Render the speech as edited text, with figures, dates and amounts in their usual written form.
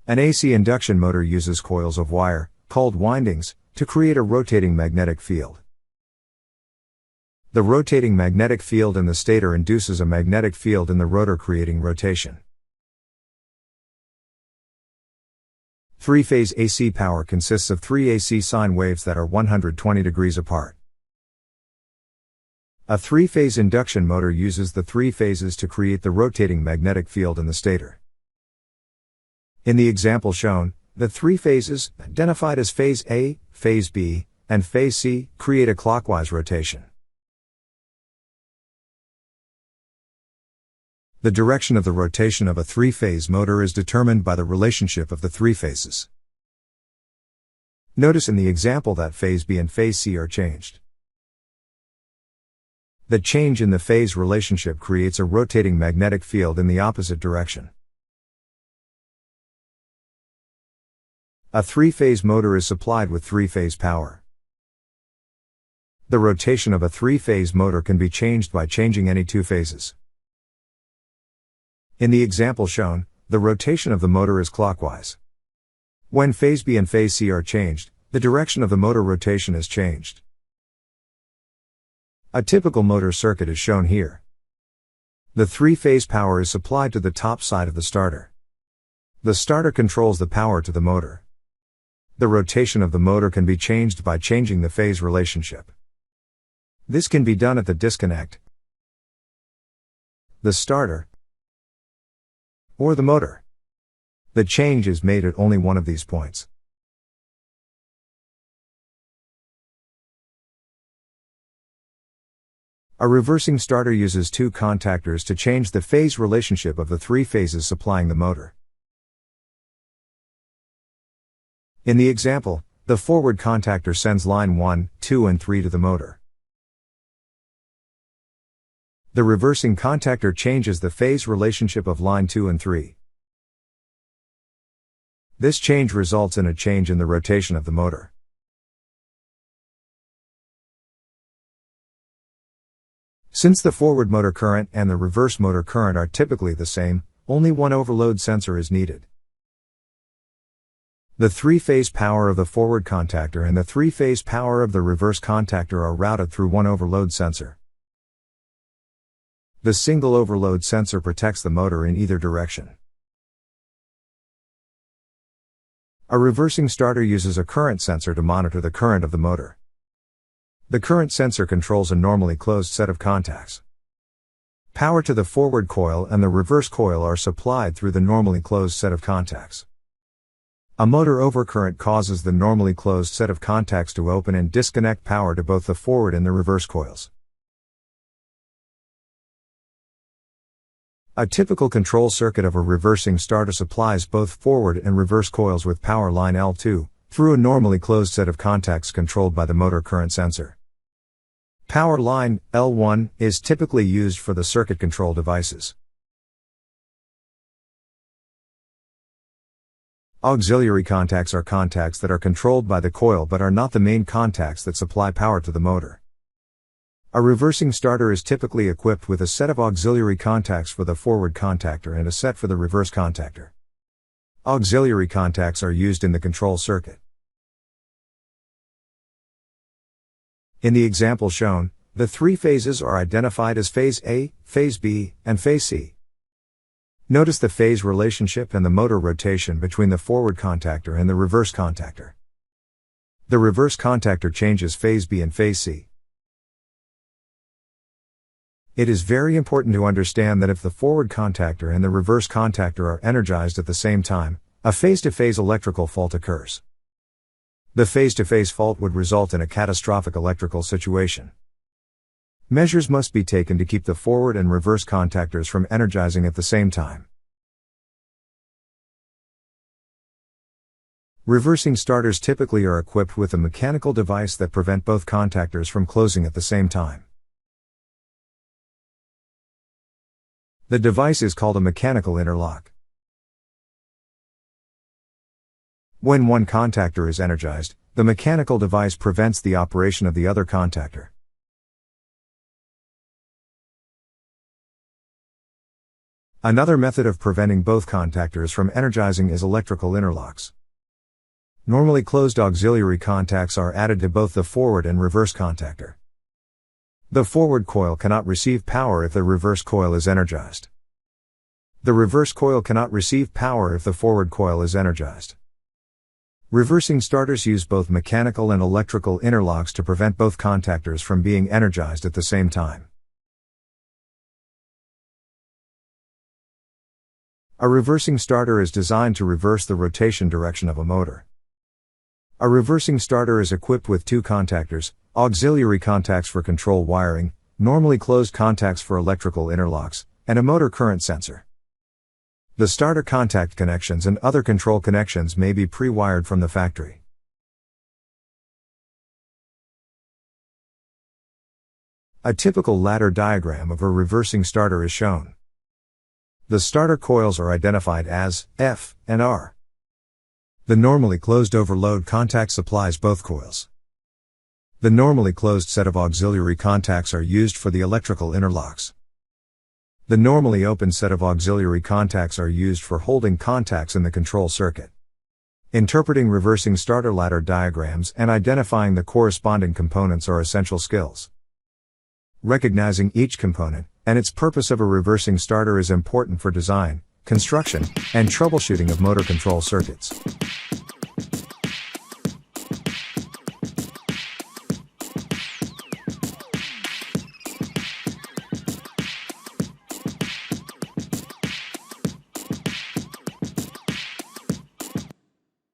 An AC induction motor uses coils of wire, called windings, to create a rotating magnetic field. The rotating magnetic field in the stator induces a magnetic field in the rotor, creating rotation. Three-phase AC power consists of three AC sine waves that are 120 degrees apart. A three-phase induction motor uses the three phases to create the rotating magnetic field in the stator. In the example shown, the three phases, identified as phase A, phase B, and phase C, create a clockwise rotation. The direction of the rotation of a three-phase motor is determined by the relationship of the three phases. Notice in the example that phase B and phase C are changed. The change in the phase relationship creates a rotating magnetic field in the opposite direction. A three-phase motor is supplied with three-phase power. The rotation of a three-phase motor can be changed by changing any two phases. In the example shown, the rotation of the motor is clockwise. When phase B and phase C are changed, the direction of the motor rotation is changed. A typical motor circuit is shown here. The three-phase power is supplied to the top side of the starter. The starter controls the power to the motor. The rotation of the motor can be changed by changing the phase relationship. This can be done at the disconnect, the starter, or the motor. The change is made at only one of these points. A reversing starter uses two contactors to change the phase relationship of the three phases supplying the motor. In the example, the forward contactor sends line 1, 2 and 3 to the motor. The reversing contactor changes the phase relationship of line 2 and 3. This change results in a change in the rotation of the motor. Since the forward motor current and the reverse motor current are typically the same, only one overload sensor is needed. The three-phase power of the forward contactor and the three-phase power of the reverse contactor are routed through one overload sensor. The single overload sensor protects the motor in either direction. A reversing starter uses a current sensor to monitor the current of the motor. The current sensor controls a normally closed set of contacts. Power to the forward coil and the reverse coil are supplied through the normally closed set of contacts. A motor overcurrent causes the normally closed set of contacts to open and disconnect power to both the forward and the reverse coils. A typical control circuit of a reversing starter supplies both forward and reverse coils with power line L2, through a normally closed set of contacts controlled by the motor current sensor. Power line, L1, is typically used for the circuit control devices. Auxiliary contacts are contacts that are controlled by the coil but are not the main contacts that supply power to the motor. A reversing starter is typically equipped with a set of auxiliary contacts for the forward contactor and a set for the reverse contactor. Auxiliary contacts are used in the control circuit. In the example shown, the three phases are identified as phase A, phase B, and phase C. Notice the phase relationship and the motor rotation between the forward contactor and the reverse contactor. The reverse contactor changes phase B and phase C. It is very important to understand that if the forward contactor and the reverse contactor are energized at the same time, a phase-to-phase electrical fault occurs. The phase-to-phase fault would result in a catastrophic electrical situation. Measures must be taken to keep the forward and reverse contactors from energizing at the same time. Reversing starters typically are equipped with a mechanical device that prevent both contactors from closing at the same time. The device is called a mechanical interlock. When one contactor is energized, the mechanical device prevents the operation of the other contactor. Another method of preventing both contactors from energizing is electrical interlocks. Normally closed auxiliary contacts are added to both the forward and reverse contactor. The forward coil cannot receive power if the reverse coil is energized. The reverse coil cannot receive power if the forward coil is energized. Reversing starters use both mechanical and electrical interlocks to prevent both contactors from being energized at the same time. A reversing starter is designed to reverse the rotation direction of a motor. A reversing starter is equipped with two contactors, auxiliary contacts for control wiring, normally closed contacts for electrical interlocks, and a motor current sensor. The starter contact connections and other control connections may be pre-wired from the factory. A typical ladder diagram of a reversing starter is shown. The starter coils are identified as F and R. The normally closed overload contact supplies both coils. The normally closed set of auxiliary contacts are used for the electrical interlocks. The normally open set of auxiliary contacts are used for holding contacts in the control circuit. Interpreting reversing starter ladder diagrams and identifying the corresponding components are essential skills. Recognizing each component and its purpose of a reversing starter is important for design, construction, and troubleshooting of motor control circuits.